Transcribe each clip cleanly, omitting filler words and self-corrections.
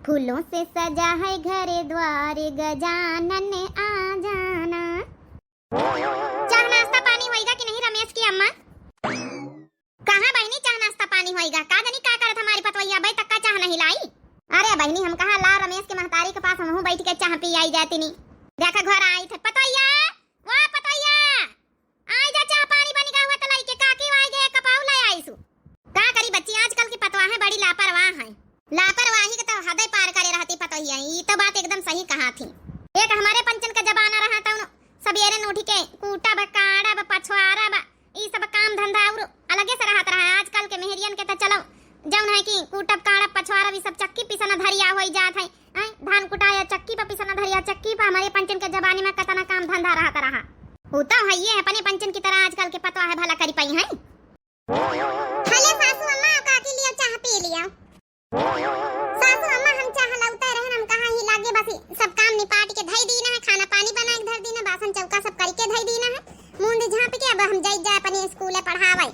फूलों से सजा है घर द्वार, गजानन आ जाना। चाह नाश्ता पानी होएगा कि नहीं रमेश की अम्मा? कहाँ बहनी चाह नाश्ता पानी होएगा? का जानी का करत हमारी पतवैया भाई तक्का चाह नहीं लाई। अरे बहनी हम कहा ला रमेश के महतारी के पास हम बैठ के चाह पी आई जाती नहीं। देखा घर आई थे पतवैया, वाह पतवैया आई जा, चाह पानी बनी का हुआ तलाई के काकी आई गए कपाऊ ले आईसु। का करी बच्ची आजकल की पतवाहें बड़ी लापरवाह हैं। लापरवाही का तो हद पार करे रहती पतवैया। ये तो बात एकदम सही कहा थी। एक हमारे पंचन का जमाना रहा था, सबेरे नोठी के कूटा बकाड़ा ब पछवारा ब ई सब काम धंधा और अलगे से रहत रहा। आजकल के मेहरियन के तो चलो जौन है कि कूटब काड़ा पछवारा भी सब चक्की पिसना धरिया होई जात है। धान कुटाया चक्की पर पिसना धरिया चक्की पर। हमारे पंचन के जमाने में कतना काम धंधा रहता रहा। होता है ये अपने पंचन की तरह आजकल के पतवा है भला करी पाई है। हेलो सासू अम्मा काकी लियो चाह पी लियो। सासू अम्मा हम चाह लौटा रहन, हम कहा ही लागे बस सब काम निपाट के धई दीना है, खाना पानी बना के धर दीना, बासन चौका सब करके धई दीना है, मुंड झांप के अब हम जाई जा अपने स्कूल पढ़ावे।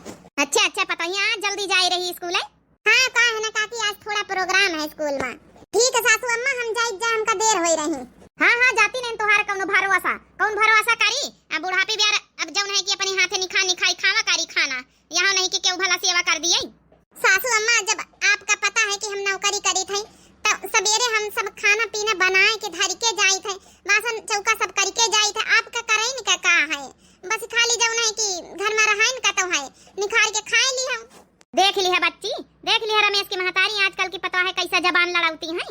अच्छा अच्छा पतवैया आज जल्दी जाई रही स्कूल है? हां का है ना काकी आज थोड़ा प्रोग्राम है स्कूल में। ठीक है सासू अम्मा हम जाई जा, हमका देर होई रही। हां हां जाती नहीं तोहार कौन भरोसा, कौन भरोसा करी। अब बुढ़ापे ब्यार अब जौन है कि अपने हाथे निखा निखाई खावा करी खाना, यहाँ नहीं कि केहू भला सेवा कर दिए। सासू अम्मा जब आपका पता है कि हम नौकरी करी थे तो सवेरे हम सब खाना पीना बनाए के धर के जाई थे, बासन चौका सब करके जाई थे। आपका करें का का है बस खाली जौन है कि घर में रहन का तो है निखार के खाए ली हम। देख ली है बच्ची, देख ली है रमेश की महतारी आजकल की पतवा है कैसा जबान लड़ाती है।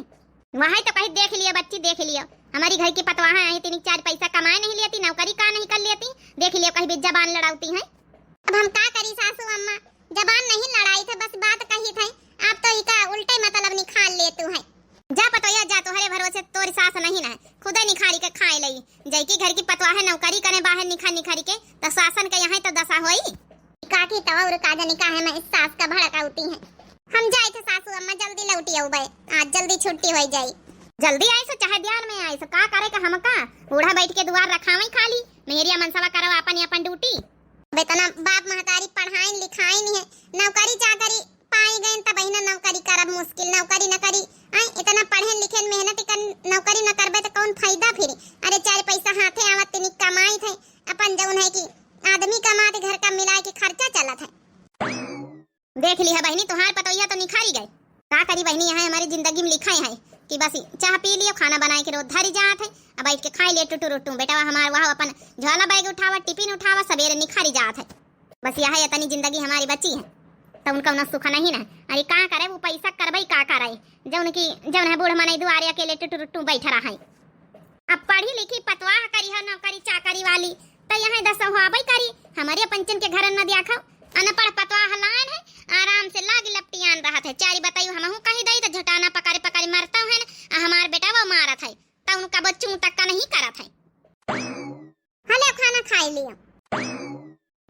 वही तो कहीं देख लिया बच्ची, देख लिया हमारी घर की पतवा है तीन चार पैसा कमाए नहीं लेती, नौकरी का नहीं कर लेती, देख लिया कहीं भी जबान लड़ाती है। अब हम का करी सासू अम्मा, जबान नहीं लड़ाई थे बस बात कही थे, आप तो इका उल्टे मतलब निखाल लेतू है। जा पतोया जा, तोहरे भरोसे तोरी सास नहीं ना खुद ही निखारी के खाए लई। जई की घर की पतवा है नौकरी करे बाहर निखारी के तो शासन के यहाँ तो दशा होई। काकी तो और काजा निकाह है मैं इस सास का भड़काउती है। हम जाए थे सासू अम्मा जल्दी लौटी आऊ बे, आज जल्दी छुट्टी हो जाई। जल्दी आई सो चाहे ध्यान में आई सो का करे का हम का बूढ़ा बैठ के दुआर रखावे खाली मेरिया मनसवा करो अपन अपन ड्यूटी। बेतना बाप महतारी पढ़ाई लिखाई नहीं है, नौकरी चाकरी पाई गए तब ही ना नौकरी करब मुश्किल, नौकरी न करी इतना पढ़े लिखे मेहनत कर नौकरी न करबे तो कौन फायदा फिर। अरे चार पैसा हाथे आवत तनी कमाई थे अपन जौन है कि आदमी कमाते घर का मिलाए के खर्चा चलत है। देख ली है बहनी तुहार पतोइया तो निखारी गए। का करी बहनी यहाँ हमारी जिंदगी में लिखा है कि बस चाह पी लियो खाना बनाए के रोज धरी जात है, अब बैठ के खाई ले टुटू रोटू बेटा हमार वहाँ अपन झोला बैग उठावा टिफिन उठावा सवेरे निखारी जात है। बस यह है इतनी जिंदगी हमारी बची है तो उनका उन्हें सुख नहीं ना। अरे का करे वो पैसा करबई का करे जौन है बूढ़ मने दुआरे अकेले टुटू रोटू बैठा रहा है। अब पढ़ी लिखी पतवाह करी है नौकरी चाकरी वाली तो यहाँ दस हुआबई करी। हमारे पंचन के घर न दिया खाओ अनपढ़ पतवाह लान है आराम से लाग लपटियान रहा है। चारी बताइयो हम कहीं दई तो झटाना पकारे पकारे मरता है ना, हमार बेटा वो मारत है तो उनका बच्चों तक का नहीं करत है। हले खाना खाई लियो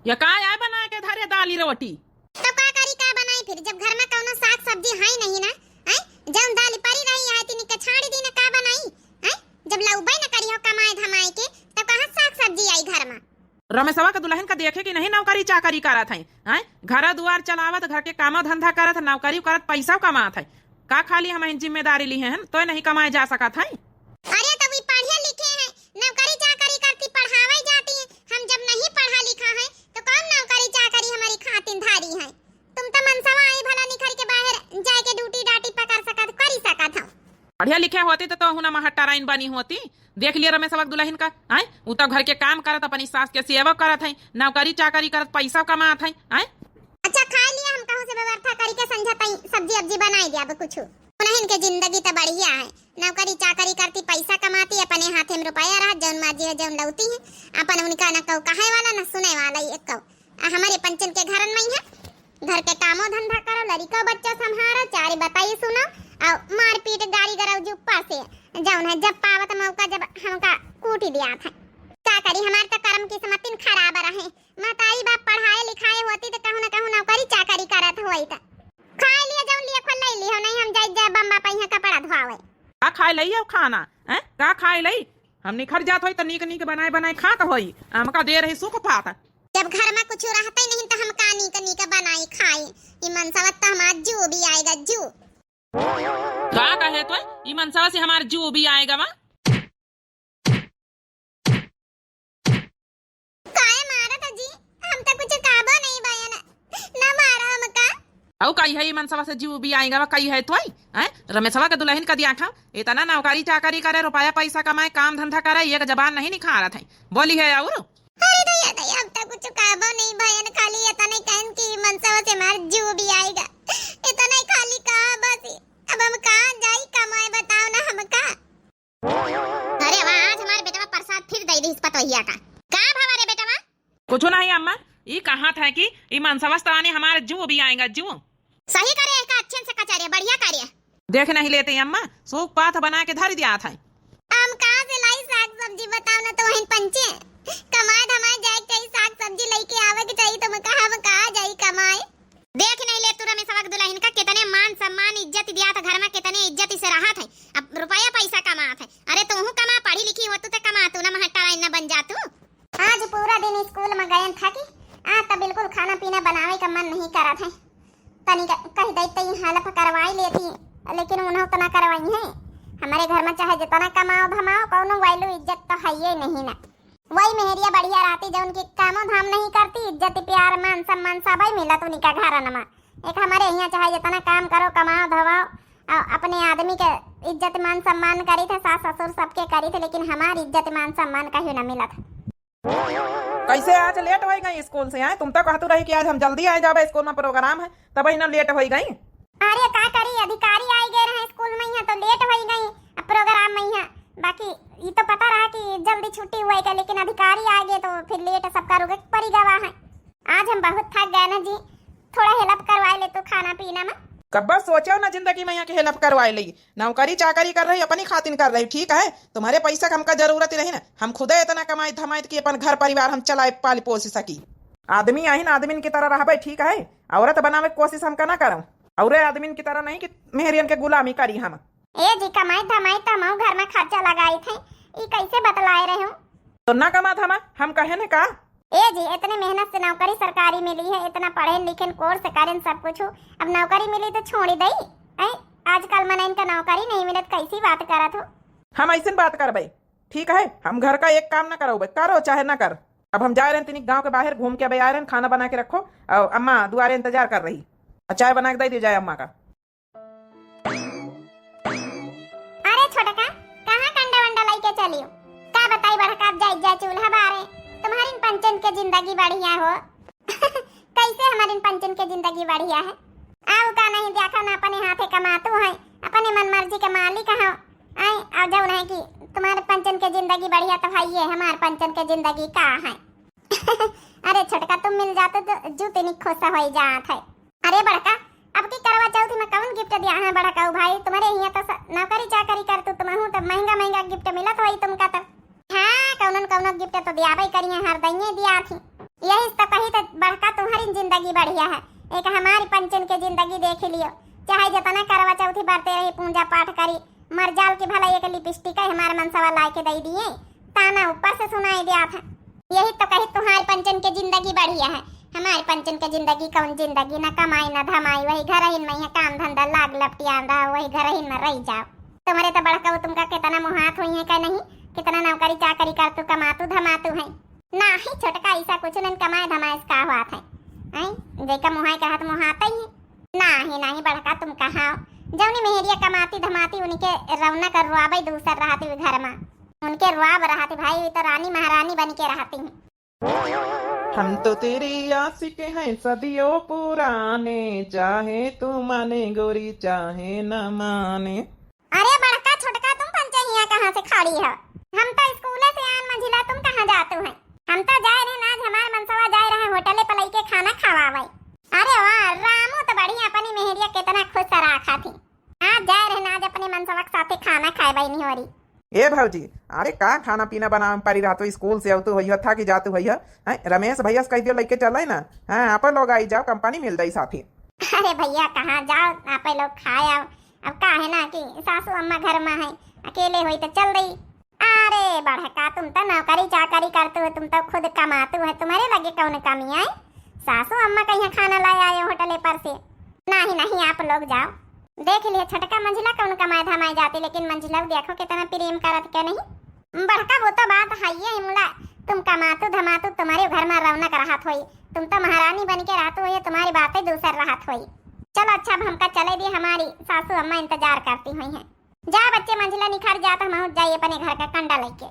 या का आय बना के धरे दाली रोटी तो का करी का बनाई फिर जब घर में कोनो साग सब्जी है नहीं ना है जब दाल पड़ी रही है तिनी के छाड़ी दी ना का बनाई है। जब लौबई न करी हो कमाए धमाए के तो कहां साग सब्जी आई घर में। रमेशवा का दुल्हन का देखे कि नहीं नौकरी चाकरी करत है, घर दुआर चलावत घर के काम धंधा करत नौकरी करत पैसा कमात है। का खाली हम जिम्मेदारी ली है तो नहीं कमाए जा सकत है। अरे तो भी पढ़े लिखे हैं नौकरी चाकरी करती पढ़ावे जाती है, हम जब नहीं पढ़ा लिखा है तो कौन नौकरी चाकरी हमारी खातिन धारी है। तुम तो मनसवा आई भला निखर के बाहर जाके ड्यूटी डाटी पकड़ सकत करी सकत हो। पढ़े लिखे होती तो हुना महट्टाराइन बनी होती। देख लिया रमेशवा दुल्हन का आय उ तो घर के काम करत अपनी सास के सेवा करत है नौकरी चाकरी करत पैसा कमात है। अच्छा खा लिया हम कहूं से व्यवस्था करी के समझताई सब्जी अब्जी बनाई दिया अब कुछ उन्हें के जिंदगी तो बढ़िया है। नौकरी चाकरी करती पैसा कमाती अपने हाथे में रुपया रहा जौन माजी है जौन लौती है अपन उनका न कहो कहे वाला न सुने वाला एक कहो। हमारे पंचन के घर में ही है घर के कामों धंधा करो लड़का बच्चा संभालो चारे बताइए सुनो और मारपीट गाड़ी गराव जो ऊपर से जौन है जब पावत मौका जब हमका कूटी दिया था का करी हमार तो कर्म किस्मतिन खराब रहे। माताई बाप पढ़ाए लिखाए होती तो कहूं न कहूं नौकरी चाकरी करत होई त खा लिया जौन लिया खोल ले लियो नहीं हम जाई जा बम्बा पहिया कपड़ा धोवे का खाए लई अब खाना है का खाए लई हम निखर जात होई त नीक नीक बनाए बनाए खात होई हमका दे रही सुख पात। जब घर में कुछ रहता ही नहीं तो हम का नीक बनाई खाए ये मनसवत तो हमार जू भी आएगा जू का कहे तो ई मनसवा से हमार जीव भी आएगा वा। काहे मारत जी? हम तो कुछ काबो नहीं बयान ना मारा हमका। औ कई है ई मनसवा से जीव भी आएगा वा कई है तो आई रमेशवा के दुल्हन का दिया खा इतना नौकरी चाकरी करे रुपया पैसा कमाए काम धंधा करे एक जबान नहीं निखा रहा था बोली है और अरे दैया अब तो कुछ काबो नहीं बयान खाली इतना ही कहन कि मनसवा से मार जीव भी आएगा इतना ही खाली कहा बस। अब हम कहां जाई कमाए बताओ ना हमका। अरे वाह आज हमारे बेटा प्रसाद फिर दे दी इस पतवहिया का भाव रे बेटा। कुछ नहीं अम्मा ये कहा था कि ई मनसवा से हमारे जीव भी आएगा जीव सही करे इसका अच्छे से कचारिया बढ़िया कार्य देख नहीं लेते अम्मा सूख पाथ बना के धर दिया था। हम कहां से लाई साग सब्जी बताओ ना तो वहीं पंचे कमाए धमाए जाए चाहिए साग सब्जी लेके आवे के चाहिए तो मैं कहां जाई कमाए। देख नहीं ले तू रमेशवा के दुल्हन का कितने मान सम्मान इज्जत दिया था घर में कितने इज्जत से रहा था अब रुपया पैसा कमा था। अरे तू कमा पढ़ी लिखी हो तू तो कमा तू ना महट्टा ना बन जा तू। आज पूरा दिन स्कूल में गयन था कि आज तो बिल्कुल खाना पीना बनावे का मन नहीं करा था तनी कही दैते हालत करवाई लेती लेकिन उन्होंने तो ना करवाई है। हमारे घर में चाहे जितना कमाओ धमाओ कौनो वैल्यू इज्जत तो है ही नहीं ना। वही मेहरिया बढ़िया रहती जो उनकी कामों धाम नहीं करती इज्जत प्यार मान सम्मान सब ही मिला तो उनका घर नमा। एक हमारे यहाँ चाहे जितना काम करो कमाओ धमाओ अपने आदमी के इज्जत मान सम्मान करी थे सास ससुर सबके करी थे लेकिन हमारी इज्जत मान सम्मान कहीं न मिला था। कैसे आज लेट हो गई स्कूल से आए तुम तो कहतू रही कि आज हम जल्दी आ जावे स्कूल में प्रोग्राम है तब ही ना लेट हो गई। अरे का करी अधिकारी आई गए रहे स्कूल में यहाँ तो लेट हो गई प्रोग्राम में यहाँ बाकी ये तो पता रहा कि जल्दी छुट्टी हुई है लेकिन अधिकारी आ गए तो फिर लेट सबका रुक पड़ी गवा है। आज हम बहुत थक गए ना जी थोड़ा हेल्प करवा ले तो खाना पीना में कब सोचो ना जिंदगी में यहाँ की हेल्प करवाए ली नौकरी चाकरी कर रही अपनी खातिर कर रही ठीक है तुम्हारे पैसा का हमका जरूरत नहीं ना हम खुद इतना कमाई धमाई कि अपन घर परिवार हम चलाए पाली पोस सकी। आदमी आई ना आदमी की तरह रह ठीक है औरत बनावे की कोशिश हमका ना करूँ और आदमी की तरह नहीं कि मेहरियन के गुलामी करी हम। ए जी कमाई धमाई तो हम घर में खर्चा लगाई थे ये कैसे बतलाए रहे हो तो ना कमा धमा हम कहे ने का। ए जी इतने मेहनत से नौकरी सरकारी मिली है इतना पढ़े लिखे कोर्स करें सब कुछ अब नौकरी मिली तो छोड़ी दई आजकल मना इनका नौकरी नहीं मिलत कैसी बात करत हो। हम ऐसे बात करबे ठीक है हम घर का एक काम ना करो करो चाहे ना कर। अब हम जा रहे हैं तीन गांव के बाहर घूम के अब आ रहे हैं खाना बना के रखो और अम्मा दुआरे इंतजार कर रही चाय बना के दे दी जाए अम्मा का। अरे छोटका कहाँ कंडा वंडा लेके चलियो का बताई बड़का जाई चूल्हा बारे तुम्हारी पंचन के जिंदगी बढ़िया हो कैसे हमारी पंचन के जिंदगी बढ़िया है आओ का नहीं देखा ना अपने हाथे कमातू है अपने मन मर्जी के मालिक हो आए आओ जाओ नहीं कि तुम्हारे पंचन के जिंदगी बढ़िया तो भाई ये हमारे पंचन के जिंदगी का है अरे छोटका तुम मिल जाते तो जूते नहीं खोसा हो जात है। अरे बड़का अब की करवा चौथ में कौन गिफ्ट दिया है बड़का भाई तुम्हारे यहाँ तो नौकरी चाकरी कर तू तुम तो महंगा गिफ्ट मिला तो वही तुमका तो हाँ कौन गिफ्ट तो दिया भाई करिए हर दइए दिया थी यही तो कही तो बड़का तुम्हारी जिंदगी बढ़िया है एक हमारी पंचन के जिंदगी देख लियो चाहे जितना करवा चौथी बरते रही पूजा पाठ करी मर जाल की भला एक लिपस्टिक है हमारे मनसवा ला के दे दिए ताना ऊपर से सुनाई दिया था यही तो कही तुम्हारी पंचन की जिंदगी बढ़िया है। हमारी पंचन की जिंदगी कौन जिंदगी ना कमाई ना धमाई वही घर ही में काम धंधा लाग लपटिया वही घर ही में रह जाओ। तुम्हारे तो बड़का तुमका कितना मुहात हुई है क्या नहीं कितना नौकरी चाकरी कर तू कमातू धमातू है ना ही छोटका ऐसा कुछ नहीं कमाए धमाए का हुआ था देखा मुहाई का हाथ मुहाता ही नहीं बड़का तुम कहा जौनी मेहरिया कमाती धमाती उनके रौनक और रुआबई दूसर रहती हुई घर में उनके रुआब रहती भाई तो रानी महारानी बन के रहती हैं। हम तो तेरी आशिक हैं सदियों पुराने चाहे तू माने गोरी चाहे न माने। अरे बड़का छोटका तुम पंचहिया कहाँ से खड़ी हो हम तो स्कूल से आन मंझिला तुम कहाँ जाते हैं हम तो जाए रहे आज हमारे मनसवा जाए रहे होटले पलई के खाना खवावे। अरे वाह रामू तो बढ़िया अपनी मेहरिया कितना खुश रखा थी आज जाए रहे आज अपने मनसवा के साथे खाना खाए बई नहीं हो रही। ए भौजी अरे का खाना पीना बना परी रातो स्कूल से आतू होइया था कि जातू होइया रमेश भैया से कह दियो लेके चल ना हाँ आप लोग आई जाओ कंपनी मिल जाई साथी। अरे भैया कहाँ जाओ आप लोग खाए आओ अब का है ना कि सासू अम्मा घर में है अकेले हुई तो चल रही। अरे बड़का तुम तो नौकरी चाकरी करते हो तुम तो खुद कमाते हो तुम्हारे लगे कौन कमी है सासू अम्मा कहीं खाना लाए आए होटले पर से नहीं आप लोग जाओ देख लिए छटका मंजिला कौन कमाए धमाए जाती, लेकिन मंजिला देखो कितना प्रेम करत के नहीं। बड़का वो तो बात है ये हिमला, तुम कमातु धमातु तुम्हारे घर में रौनक रहत होई, तुम तो महारानी बन के रहते हो, तुम्हारी बातें दूसर रहत होई। चलो अच्छा अब हमका चले दी, हमारी सासू अम्मा इंतजार करती हुई हैं। जा बच्चे मंजिला निखर जाता, हम जाइए अपने घर का कंडा लेके।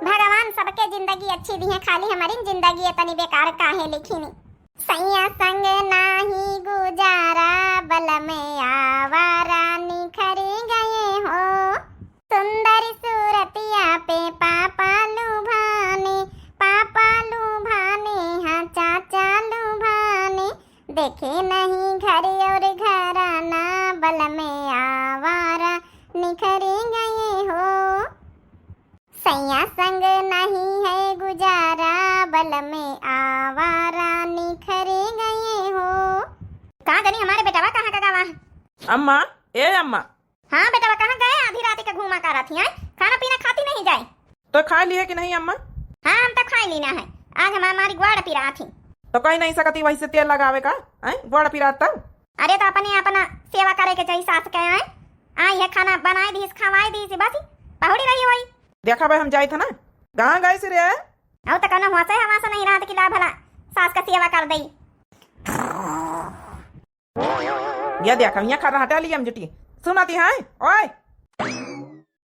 भगवान सबके जिंदगी अच्छी दी है, खाली हमारी जिंदगी इतनी बेकार काहे लिखी नहीं। सैया संग नाही गुजारा, बल में आवारा निखर गए हो, सुंदर सूरतिया पे पापा लुभाने, पापा लुभाने हाँ चाचा लुभाने, देखे नहीं घर और घराना, बल में आवारा निखर गए हो, सैया संग नहीं है गुजारा, बल में आवारा निखर गए हो। कहाँ गई हमारे बेटावा, कहाँ का गावा? अम्मा, ए अम्मा। हाँ बेटावा कहाँ गए? आधी रात का घूमा कर रही है, खाना पीना खाती नहीं जाए? तो खा लिए कि नहीं अम्मा? हाँ हम तो खा लेना है, आज हमारी ग्वाड़ पिरा थी। तो कहीं नहीं सकती वही से तेल लगावे का गोड़ पिरा तब? अरे तो अपने अपना सेवा करे के चाहिए, सास के आए आई है खाना बनाई दी खवाई दी बस पहुड़ी रही वही। देखा भाई हम जाए थे ना, कहाँ गए से रे? अब तो कहना हुआ से हवा से नहीं रहा कि ला भला सास का सेवा कर दई। ये देखा यहाँ खा हटा लिया हम जुटी सुनाती है। ओए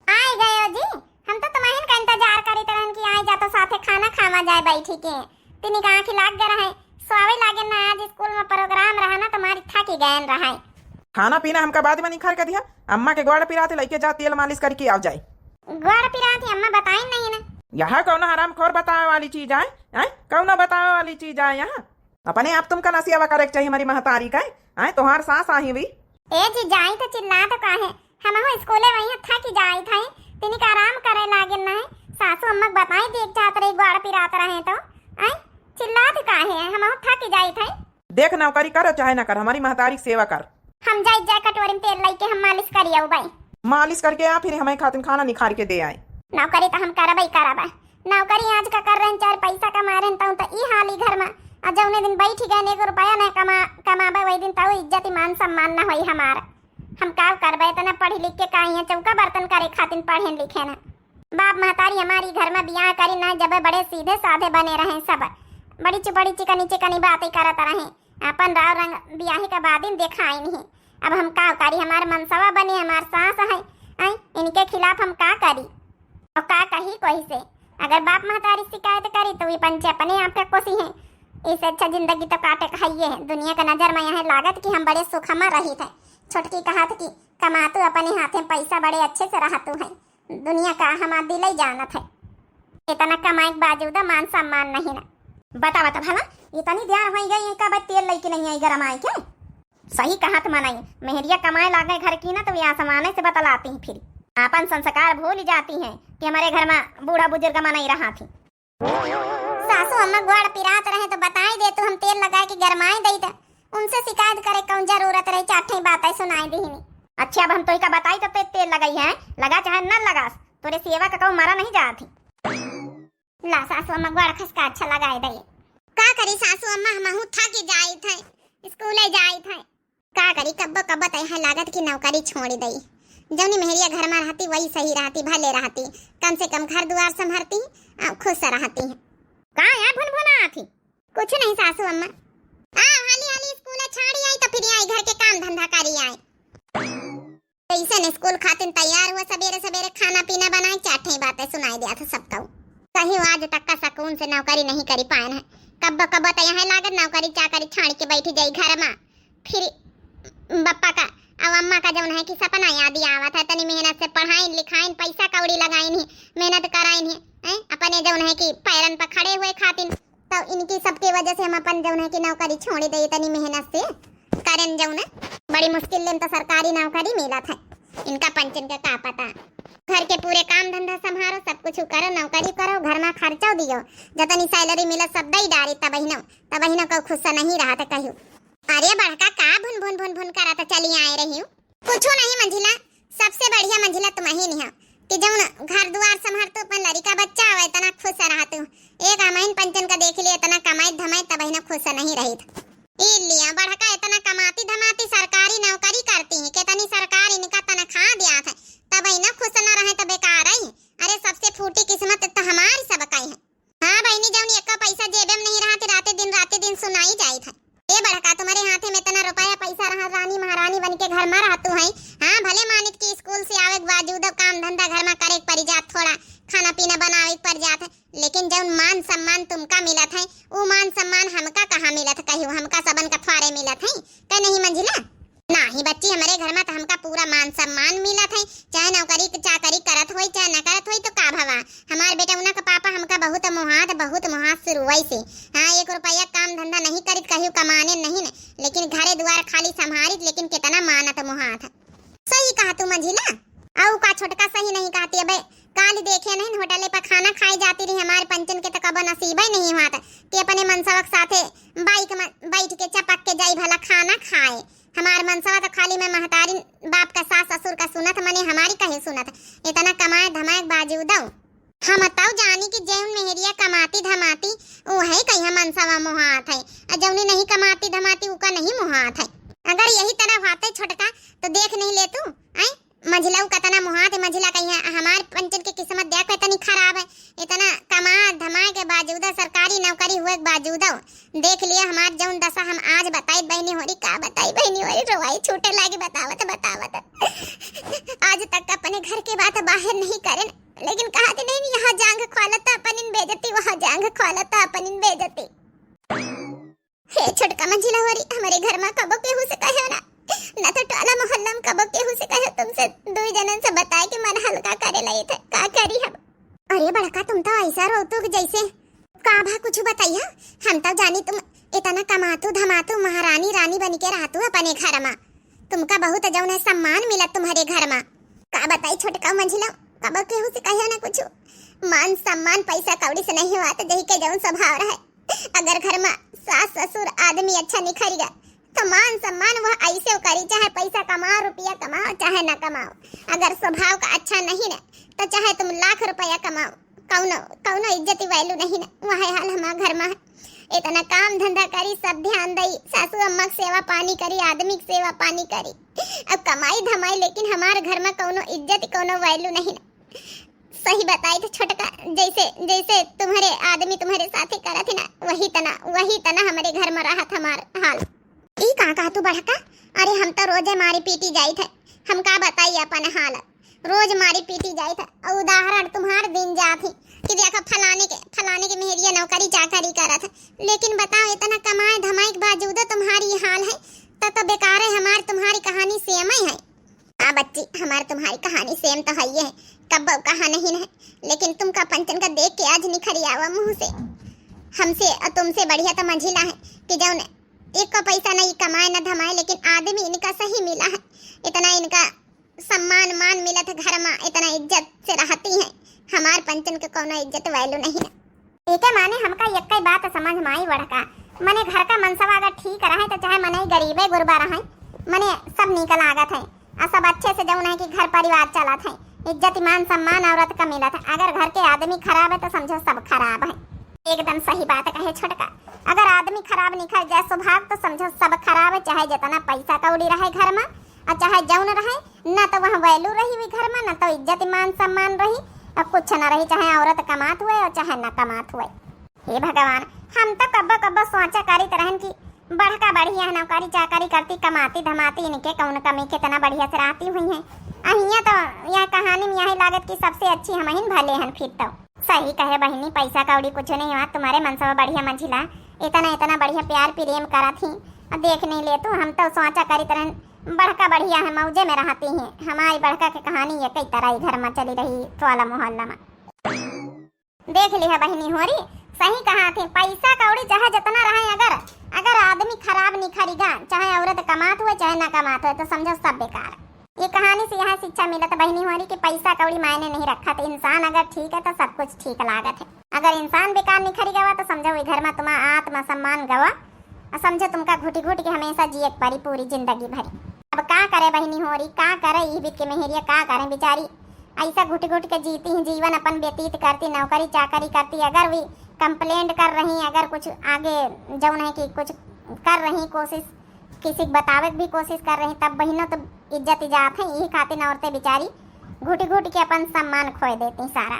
आए गए हो जी, हम तो तुम्हारे का इंतजार करी तरह की आई जा तो साथे खाना खावा जाए बैठी के। तिनी का आंखी लाग गए रहे, स्वावे लागे ना, आज स्कूल में प्रोग्राम रहा ना, तुम्हारी थकी गए रहे। खाना पीना हमका बाद में नहीं खा के दिया, अम्मा के गोड़ पिराते लेके जा तेल मालिश करके आ जाए। गोड़ पिराती अम्मा बताई नहीं ना, यहाँ कौन हराम खोर बतावे वाली चीज है? कौन बतावे वाली चीज है यहाँ? अपने आप तुमका ना सेवा करे चाहिए हमारी महतारी का है, तुम्हार सास आई भी। ए जी जाई तो चिल्ला तो काहे, हम हो स्कूले वही थकी जाई थे, तिनी का आराम करे लागे ना है, सासू अम्मा बताई देख जात रही गोड़ पिरात रहे तो आई चिल्लात काहे, हम हो थकी जाई थे। देख नौकरी करो चाहे ना कर, हमारी महतारी सेवा कर। हम जाई जा कटोरी में तेल लेके हम मालिश करियो भाई, मालिश करके आ फिर हमें खातिर खाना निखार के दे आए। नौकरी तो हम करबई करबा, नौकरी आज का कर रहे हैं, 4 पैसा कमा रहे हैं तो ई हाल ही घर में आज जौने दिन बैठी गए 1 रुपया न कमाबे वही दिन तो इज्जत मान सम्मान न होई हमारा। हम का करबे, इतना पढ़ी लिख के काहे चौका बर्तन करे खातिर पढ़े लिखे ना। बाप महतारी हमारी घर में बियाह करी ना, जब बड़े सीधे साधे बने रहे, सब बड़ी चिकनी चिकनी बातें करत रहे, अपन राव रंग बियाही का बादिन देखा आई नहीं। अब हम का करी, हमारे मनसवा बने, हमार सास है, इनके खिलाफ हम का करी और का कही कोई से। अगर बाप महतारी शिकायत करी तो ये पंचे अपने आप का कोसी है, इससे अच्छा जिंदगी तो काटे खाइए है। दुनिया का नजर में यहाँ लागत कि हम बड़े सुखमा रही थे, छोटकी कहा कि कमातू अपने हाथे पैसा बड़े अच्छे से रहतू है, दुनिया का हमारा दिल ही जानत है, इतना कमाए के बावजूद मान सम्मान नहीं ना। बता बता भला इतनी देर हो गई कब तेल लेके नहीं आई गरम आए के? सही कहा तो मनाई, मेहरिया कमाए लागे घर की ना तो ये आसमाने से बतलाती हैं, फिर अपन संस्कार भूल जाती हैं कि हमारे घर में बूढ़ा बुजुर्ग मनाई रहा थी। सासू अम्मा गोड़ पिरात रहे तो बताई दे तो हम तेल लगा के गरमाई दई थे, उनसे शिकायत करे कौन जरूरत रही, चाटे बातें सुनाई दी नहीं। अच्छा अब हम तो का बताई तो तेल लगाई है, लगा चाहे न लगा, तोरे सेवा का कहूँ मरा नहीं जाती। ला सासू अम्मा गोड़ खसका अच्छा लगाए दई, का करी सासू अम्मा हम थक जाई थे, स्कूल जाई थे, का करी कब्बो कब्बो तय लागत की नौकरी छोड़ी दई। जौनी मेहरिया घर में रहती वही सही रहती, भले रहती, कम से कम घर दुआर संभरती, खुश रहती है। कहाँ है भुन भुना आती? कुछ नहीं सासू अम्मा, हाली हाली स्कूल छाड़ी आई तो फिर आई घर के काम धंधा करी आई। कैसे स्कूल खातिर तैयार हुआ, सवेरे सवेरे खाना पीना बनाए, चाटे बातें सुनाई दिया था सबको। कहीं आज तक का सकून से नौकरी नहीं करी पाए हैं, कब्बो कब्बो तो यहाँ लागत नौकरी चाकरी छाड़ के बैठी जाई घर में, फिर बप्पा का अब अम्मा का जौन है कि सपना याद आवत है, तनी मेहनत से पढ़ाई लिखाई पैसा कौड़ी लगाई नहीं, मेहनत कराई नहीं, अपने जौन है कि पैरन पर खड़े हुए खातिर, तो इनकी सबके वजह से हम अपन जौन है कि नौकरी छोड़ दे, तनी मेहनत से करन जौन बड़ी मुश्किल ले तो सरकारी नौकरी मिला था। इनका पंचन का क्या पता, घर के पूरे काम धंधा संभालो, सब कुछ करो, नौकरी करो, घर में खर्चा दियो, जतनी सैलरी मिले सब दई डारी, तब बहिनो को खुश नहीं रहा था कहूँ। अरे बड़का का भुन भुन भुन भुन करा तो चली आए रही हूँ, कुछ नहीं मंजिला, सबसे बढ़िया मंजिला तुम ही नहीं हो कि जब घर दुआर संभाल तो अपन लड़का बच्चा हो इतना खुश रहते हो। एक अमहीन पंचन का देख लिया, इतना कमाई धमाई तब खुश नहीं रही था। लिया बढ़का इतना कमाती धमाती सरकारी नौकरी करती है, कितनी सरकार इनका तनख्वाह दिया था, तब ही ना खुश न रहे तो बेकार ही। अरे सबसे फूटी किस्मत तो हमारी सबका है। हाँ बहनी, जब एक पैसा जेबे में नहीं रहा राते दिन सुनाई जाई था। ए बढ़का तुम्हारे हाथे में इतना रुपया पैसा रहा, रानी महारानी बन के घर में रहतू है। हाँ भले मानित की स्कूल से आवे के बावजूद काम धंधा घर में करे पड़ जात, थोड़ा खाना पीना बनावे पड़ जात है, लेकिन जब मान सम्मान तुमका मिलत है वो मान सम्मान हमका कहाँ मिलत है? कहियो हमका सबन का थवारे मिलत है कहीं नहीं मंजिला? नहीं बच्ची, हमारे घर में तो हमका पूरा मान सम्मान मिलत है, चाहे नौकरी चाकरी करत होई चाहे न करत होई तो का भवा। हमार बेटा उना का पापा हमका बहुत मुहात शुरुआई से। हाँ 1 रुपया काम धंधा नहीं करित, कहियो कमाने नहीं न, लेकिन घरे द्वार खाली संभारित, लेकिन कितना मानत मुहात। सही कहा तू मंजिला, आऊ का छोटका सही नहीं कहती। अब काल देखे नहीं होटले पर खाना खाई जाती रही, हमारे पंचन के तो कब नसीब ही नहीं हुआ था कि अपने मनसवक साथे बाइक में बैठ के चपक के जाई भला खाना खाए। हमार मनसवा तो खाली मैं महतारी बाप का सास ससुर का सुनत, मने हमारी कहे सुनत। इतना कमाए धमाए बावजूद हम बताओ जानी कि जौन मेहरिया कमाती धमाती वो है कहीं मनसवा मुहात है, और जौनी नहीं कमाती धमाती उका नहीं मुहात है। अगर यही तरह होते छोटका तो देख नहीं ले तू आई मंझिला कतना मुहात है। मंझिला कहीं हमार पंचन की किस्मत देख इतनी खराब है, इतना कमा धमाए के बावजूद सरकारी नौकरी हुए के बावजूद देख लिया हमार जौन दशा। हम आज बताई बहनी होरी, का बताई बहनी होरी, रोवाई छूटे लागे बतावत आज तक अपने घर के बात बाहर नहीं करे, लेकिन कहा नहीं यहाँ जांग खोलता अपन इन बेजती, वहाँ जांग खोलता अपन इन बेजती। हे छोटका मंझिला होरी, हमारे घर में कबो केहू से कहे ना तो टोला मोहल्ला में कबो केहू से कहे, तुमसे 2 जनन से बताए कि मन हल्का करे लई थे, का करी हम। अरे बड़का तुम तो ऐसा रोतू कि जैसे का भा कुछ बताइया। हम तो जानी तुम इतना कमातू धमातू महारानी रानी बन के रहतू अपने घर में, तुमका बहुत जौन है सम्मान मिला तुम्हारे घर में। का बताई छोटका मंझिला, कबो केहू से कहे ना कुछ, मान सम्मान पैसा कौड़ी से नहीं हुआ तो जही के जौन स्वभाव रहे। अगर घर में सास ससुर आदमी अच्छा निखर गया तो मान सम्मान वह ऐसे करी, चाहे पैसा कमाओ रुपया कमाओ चाहे ना कमाओ। अगर स्वभाव का अच्छा नहीं ना तो चाहे तुम लाख रुपया कमाओ, कौनो इज्जत वैल्यू नहीं ना। वह हाल हमारे घर में है, इतना काम धंधा करी, सब ध्यान दई, सासू अम्मा की सेवा पानी करी, आदमी की सेवा पानी करी, अब कमाई धमाई, लेकिन हमारे घर में कौनो इज्जत कौनो वैल्यू नहीं ना। सही बताई तो छोटका, जैसे तुम्हारे आदमी तुम्हारे साथे करत है ना, वही तना हमारे घर में रहा था हमारा हाल। ई कहा तू बढ़का? अरे हम तो रोजे मारी पीटी जाई थे, हम का बताई अपन हाल, रोज मारी पीटी जाई था। और उदाहरण तुम्हारे दिन जाती कि देखो फलाने के मेहरिया नौकरी चाकरी करा था, लेकिन बताओ इतना कमाए धमाए के बावजूद तुम्हारी हाल है, तो बेकार है। हमारी तुम्हारी कहानी सेम ही है। हाँ बच्ची, हमारी तुम्हारी कहानी सेम तो है ही है, कब कहा नहीं है, लेकिन तुमका पंचन का देख के आज निखरी आवा मुँह से। हमसे और तुमसे बढ़िया तो मंझिला है कि जौन एक का पैसा नहीं कमाए न धमाए, लेकिन आदमी इनका सही मिला है, इतना इनका सम्मान मान मिला था घर में, इतना इज्जत से रहती है। हमार पंचन के कोनो इज्जत वैल्यू नहीं है। एक माने हमका एक बात समझ में आई बढ़का, मने घर का मनसवा अगर ठीक रहे तो चाहे मने गरीबे गुरबा रहे, मने सब निकल आगत है और सब अच्छे से जौन है कि घर परिवार चलत है, इज्जत मान सम्मान औरत का मिला था। अगर घर के आदमी खराब है तो समझो सब खराब है। एकदम सही बात कहे छोटका, अगर आदमी खराब निकल जाए स्वभाव तो समझो सब खराब है, चाहे जितना पैसा कौड़ी रहे घर में और चाहे जौन रहे, न तो वहाँ वैल्यू रही हुई घर में, न तो इज्जत मान सम्मान रही और कुछ न रही, चाहे औरत कमात हुए और चाहे न कमात हुए। हे भगवान, हम तो कब्बा सोचा करी तरहन की बढ़का बढ़िया नौकरी चाकरी करती कमाती धमाती, इनके कौन कमी कितना बढ़िया से रहती हुई है। अहिया तो यह कहानी में यही लागत की सबसे अच्छी हम ही भले हैं। फिर तो सही कहे बहनी, पैसा कौड़ी कुछ नहीं हुआ, तुम्हारे मनसवा बढ़िया मंझिला इतना बढ़िया प्यार प्रेम करा थी और देख नहीं ले तू। हम तो सोचा करी तरह बढ़का बढ़िया है, मौजे में रहती हैं। हमारी बढ़का की कहानी ये कई तरह घर में चली रही टोला मोहल्ला में। देख लिया बहनी होरी, सही कहा थी, पैसा कौड़ी चाहे जितना रहे, अगर आदमी खराब निखरीगा, चाहे औरत कमात हुए चाहे ना कमात हुए, तो समझो सब बेकार। ये कहानी से यह शिक्षा मिलत बहनी होरी कि पैसा कौड़ी मायने नहीं रखा, तो इंसान अगर ठीक है तो सब कुछ ठीक लागत है। अगर इंसान बेकार निखरी गवा तो समझो घर में तुम्हारा आत्मा सम्मान गवा, और समझो तुमका घुटी के हमेशा जिए परी पूरी जिंदगी भरी। अब का करे बहनी होरी, का करे ये बीत के मेहरिया, का करे बेचारी ऐसा घुट के जीती हैं, जीवन अपन व्यतीत करती, नौकरी चाकरी करती। अगर भी कंप्लेंट कर रही, अगर कुछ आगे जौन है कि कुछ कर रही कोशिश, किसी को बतावे की भी कोशिश कर रही, तब बहनों तो इज्जत जात है। यही खातिर औरतें बेचारी घुटी घुट के अपन सम्मान खोए देती सारा।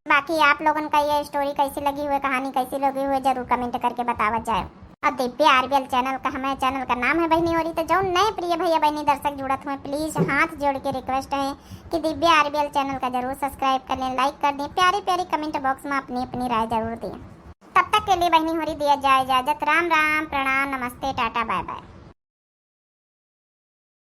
बाकी आप लोगों का ये स्टोरी कैसी लगी हुई, कहानी कैसी लगी हुई, जरूर कमेंट करके बतावत जाए। और दिव्या आरबीएल चैनल का, हमारे चैनल का नाम है बहनी होरी। तो जो नए प्रिय भैया बहनी दर्शक जुड़त हुए, प्लीज हाथ जोड़ के रिक्वेस्ट है कि दिव्या आरबीएल चैनल का जरूर सब्सक्राइब कर लें, लाइक कर दें, प्यारी प्यारी कमेंट बॉक्स में अपनी अपनी राय जरूर दें। तब तक के लिए बहनी होरी दिया जाए इजाजत। राम राम, प्रणाम, नमस्ते, टाटा, बाय बाय।